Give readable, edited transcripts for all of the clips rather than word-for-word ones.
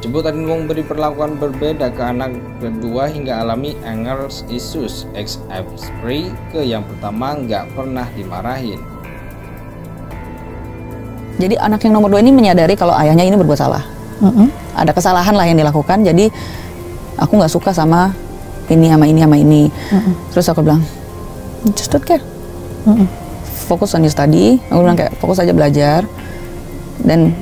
Ibu tadi memberi perlakuan berbeda ke anak kedua hingga alami anger issues ex-free. Ke yang pertama nggak pernah dimarahin. Jadi anak yang nomor 2 ini menyadari kalau ayahnya ini berbuat salah. Ada kesalahan lah yang dilakukan. Jadi aku nggak suka sama ini, sama ini, sama ini. Terus aku bilang, just don't care. Fokus on your study. Aku bilang kayak fokus aja belajar. Dan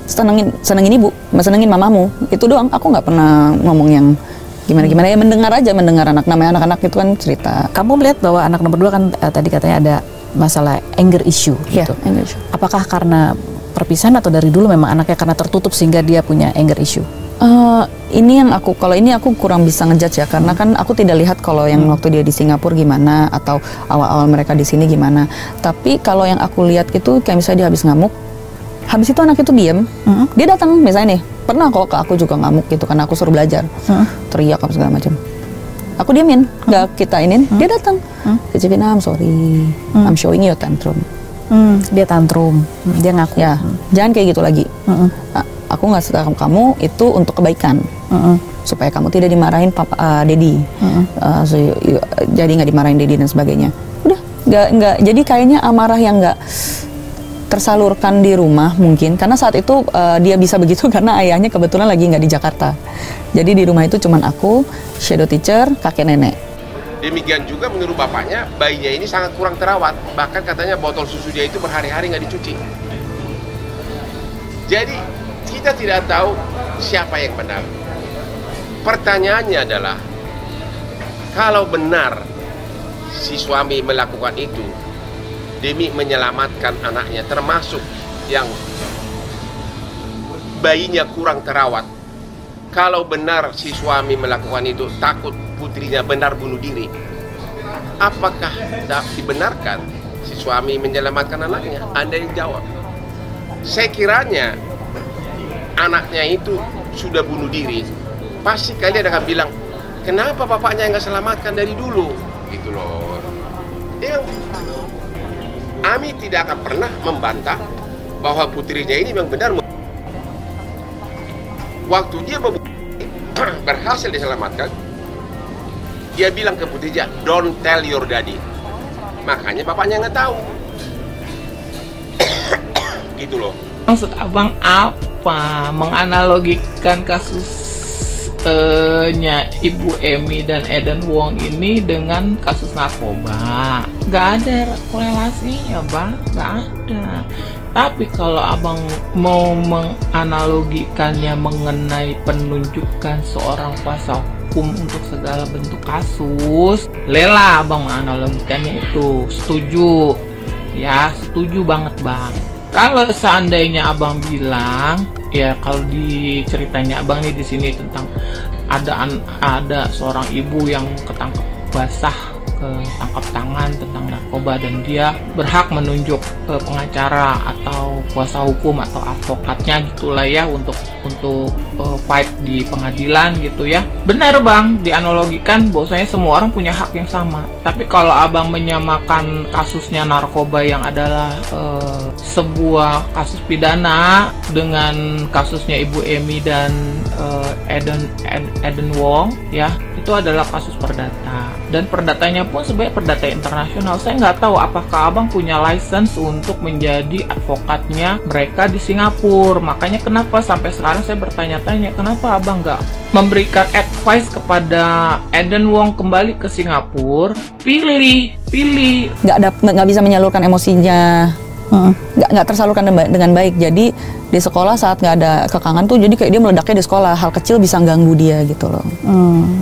senengin ibu, senengin mamamu. Itu doang. Aku nggak pernah ngomong yang gimana-gimana. Ya mendengar aja, mendengar anak. Namanya anak-anak itu kan cerita. Kamu melihat bahwa anak nomor 2 kan tadi katanya ada masalah anger issue gitu. Anger issue. Apakah karena perpisahan atau dari dulu memang anaknya karena tertutup sehingga dia punya anger issue? Ini yang kalau ini aku kurang bisa ngejudge ya, karena kan aku tidak lihat kalau yang waktu dia di Singapura gimana atau awal-awal mereka di sini gimana. Tapi kalau yang aku lihat itu kayak misalnya dia habis ngamuk, habis itu anak itu diem, dia datang misalnya nih, pernah kok ke aku juga ngamuk gitu karena aku suruh belajar, teriak apa segala macam. Aku diemin, nggak kita inin, dia datang, kecipin, I'm sorry, I'm showing you tantrum. Dia tantrum, dia ngaku. Ya, jangan kayak gitu lagi. Aku nggak suka kamu itu untuk kebaikan, supaya kamu tidak dimarahin papa, Dedi, jadi nggak dimarahin Dedi dan sebagainya. Udah, nggak. Jadi kayaknya amarah yang nggak tersalurkan di rumah mungkin karena saat itu dia bisa begitu karena ayahnya kebetulan lagi nggak di Jakarta. Jadi di rumah itu cuman aku, shadow teacher, kakek nenek. Demikian juga menurut bapaknya, bayinya ini sangat kurang terawat. Bahkan katanya botol susu dia itu berhari-hari nggak dicuci. Jadi kita tidak tahu siapa yang benar. Pertanyaannya adalah, kalau benar si suami melakukan itu demi menyelamatkan anaknya, termasuk yang bayinya kurang terawat. Kalau benar si suami melakukan itu takut putrinya benar bunuh diri, apakah dibenarkan si suami menyelamatkan anaknya? Anda yang jawab. Sekiranya anaknya itu sudah bunuh diri, pasti kalian akan bilang, kenapa bapaknya nggak selamatkan dari dulu? Gitu loh. Ami tidak akan pernah membantah bahwa putrinya ini memang benar. Waktu dia berhasil diselamatkan, dia bilang ke putrinya, don't tell your daddy. Makanya bapaknya nggak tahu. Gitu loh. Maksud abang apa? Menganalogikan kasusnya Ibu Emi dan Eden Wong ini dengan kasus narkoba. Gak ada korelasinya bang, gak ada. Tapi kalau abang mau menganalogikannya mengenai penunjukan seorang kuasa hukum untuk segala bentuk kasus, lela abang menganalogikannya itu. Setuju, ya setuju banget bang. Kalau seandainya abang bilang, ya kalau di ceritanya abang nih di sini tentang ada seorang ibu yang ketangkep basah, ketangkap tangan tentang narkoba dan dia berhak menunjuk pengacara atau kuasa hukum atau advokatnya gitulah ya untuk fight di pengadilan gitu ya. Benar bang, dianalogikan bahwasanya semua orang punya hak yang sama. Tapi kalau abang menyamakan kasusnya narkoba yang adalah sebuah kasus pidana dengan kasusnya Ibu Emi dan Eden Wong ya, itu adalah kasus perdata dan perdatanya pun sebenarnya perdata internasional. Saya nggak tahu apakah abang punya license untuk menjadi advokatnya mereka di Singapura. Makanya kenapa sampai sekarang saya bertanya-tanya kenapa abang nggak memberikan advice kepada Eden Wong kembali ke Singapura, pilih nggak bisa menyalurkan emosinya, nggak tersalurkan dengan baik. Jadi di sekolah saat nggak ada kekangan tuh jadi kayak dia meledaknya di sekolah, hal kecil bisa ganggu dia gitu loh.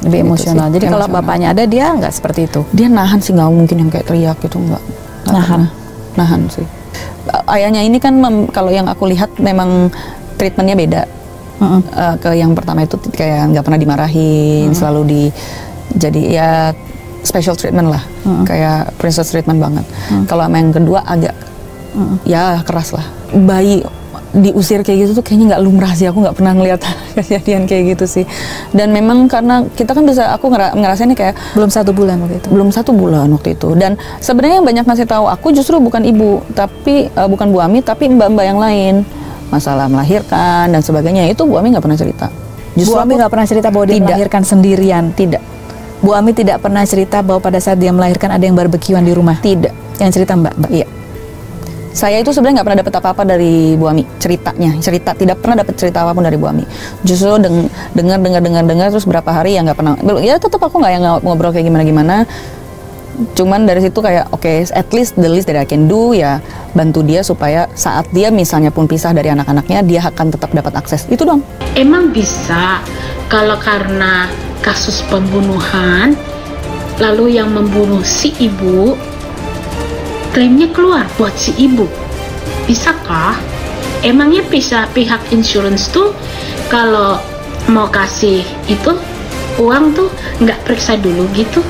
Lebih emosional. Jadi kalau emosional. bapaknya ada dia nggak seperti itu. Dia nahan sih, nggak mungkin yang kayak teriak gitu, nggak nahan sih. Ayahnya ini kan kalau yang aku lihat memang treatmentnya beda. Ke yang pertama itu kayak nggak pernah dimarahin, selalu jadi ya special treatment lah, kayak princess treatment banget. Kalau yang kedua agak ya keras lah. Bayi diusir kayak gitu tuh kayaknya nggak lumrah sih, aku nggak pernah ngeliat kejadian kayak gitu sih. Dan memang karena kita kan bisa, aku ngerasainnya kayak belum 1 bulan waktu itu. Belum 1 bulan waktu itu. Dan sebenarnya yang banyak ngasih tahu aku justru bukan ibu, tapi bukan Bu Ami, tapi mbak-mbak yang lain. masalah melahirkan dan sebagainya, itu Bu Ami nggak pernah cerita. Bu Ami nggak pernah cerita bahwa dia melahirkan sendirian? Tidak. Bu Ami tidak pernah cerita bahwa pada saat dia melahirkan ada yang barbekyuan di rumah? Tidak. Yang cerita Mbak? Iya. Saya itu sebenarnya nggak pernah dapat apa-apa dari Bu Ami, cerita tidak pernah dapat cerita apapun dari Bu Ami. Justru dengar terus berapa hari ya nggak pernah. Ya tetap aku nggak yang ngobrol kayak gimana. Cuman dari situ kayak oke, at least the least that I can do ya bantu dia supaya saat dia misalnya pun pisah dari anak-anaknya, dia akan tetap dapat akses. Itu dong. Emang bisa kalau karena kasus pembunuhan lalu yang membunuh si ibu klaimnya keluar buat si ibu, bisakah? Emangnya bisa pihak insurance tuh kalau mau kasih itu uang tuh nggak periksa dulu gitu?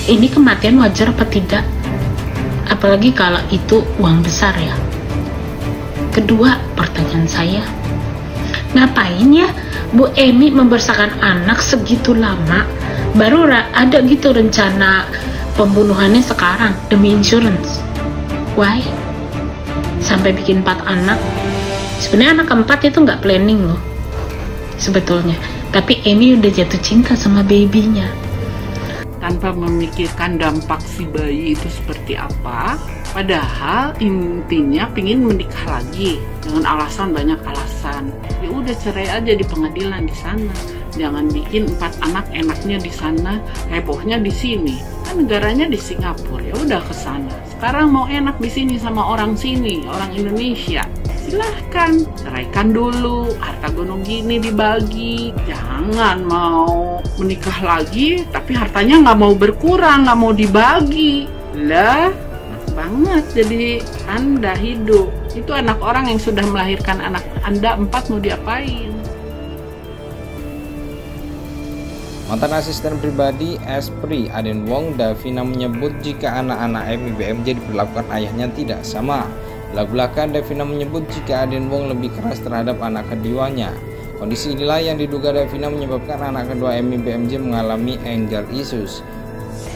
Ini kematian wajar apa tidak? Apalagi kalau itu uang besar ya. Kedua, pertanyaan saya, ngapain ya Bu Emi membesarkan anak segitu lama baru ada gitu rencana pembunuhannya sekarang demi insurance? Why? Sampai bikin 4 anak. Sebenarnya anak keempat itu nggak planning loh sebetulnya, tapi Emi udah jatuh cinta sama babynya tanpa memikirkan dampak si bayi itu seperti apa. Padahal intinya pingin menikah lagi dengan alasan, banyak alasan. Ya udah cerai aja di pengadilan di sana. Jangan bikin 4 anak enaknya di sana, hebohnya di sini. Kan negaranya di Singapura, ya udah ke sana. Sekarang mau enak di sini sama orang sini, orang Indonesia. Silahkan, ceraikan dulu, harta gunung gini dibagi. Jangan mau menikah lagi, tapi hartanya nggak mau berkurang, nggak mau dibagi. Lah, banget jadi Anda hidup. Itu anak orang yang sudah melahirkan anak Anda 4 mau diapain? Mantan asisten pribadi Esprit Aden Wong, Davina menyebut jika anak-anak Emi BMJ diperlakukan ayahnya tidak sama. Belak-belakan Davina menyebut jika Aden Wong lebih keras terhadap anak keduanya. Kondisi inilah yang diduga Davina menyebabkan anak kedua Emi BMJ mengalami anger issues.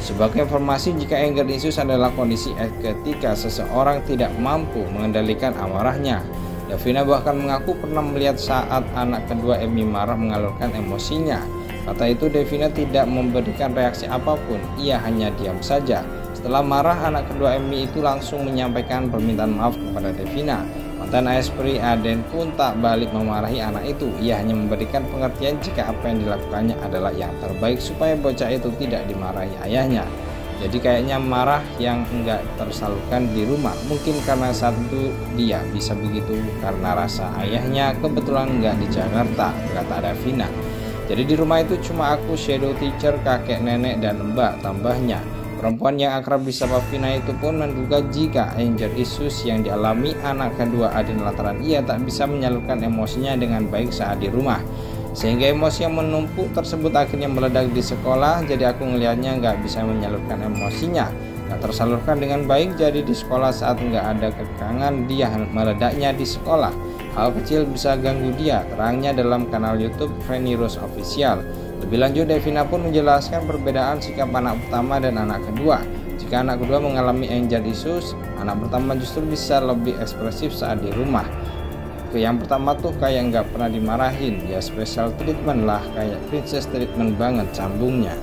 Sebagai informasi, jika anger issues adalah kondisi ketika seseorang tidak mampu mengendalikan amarahnya. Davina bahkan mengaku pernah melihat saat anak kedua Emi marah mengalurkan emosinya. Kata itu, Davina tidak memberikan reaksi apapun, ia hanya diam saja. Setelah marah, anak kedua Emi itu langsung menyampaikan permintaan maaf kepada Davina. Mantan Esprit Aden pun tak balik memarahi anak itu, ia hanya memberikan pengertian jika apa yang dilakukannya adalah yang terbaik supaya bocah itu tidak dimarahi ayahnya. Jadi kayaknya marah yang enggak tersalurkan di rumah, mungkin karena satu dia bisa begitu karena rasa ayahnya kebetulan enggak di Jakarta, kata Davina. Jadi di rumah itu cuma aku, shadow teacher, kakek, nenek, dan mbak, tambahnya. Perempuan yang akrab disapa Vina itu pun menduga jika anger issues yang dialami anak kedua Aden lantaran ia tak bisa menyalurkan emosinya dengan baik saat di rumah. Sehingga emosi yang menumpuk tersebut akhirnya meledak di sekolah, jadi aku ngelihatnya nggak bisa menyalurkan emosinya. Nggak tersalurkan dengan baik, jadi di sekolah saat nggak ada kekangan dia meledaknya di sekolah. Hal kecil bisa ganggu dia, terangnya dalam kanal YouTube Fanny Rose Official. Lebih lanjut, Davina pun menjelaskan perbedaan sikap anak pertama dan anak kedua. Jika anak kedua mengalami anger issues, anak pertama justru bisa lebih ekspresif saat di rumah. Yang pertama tuh kayak nggak pernah dimarahin, ya special treatment lah, kayak princess treatment banget, sambungnya.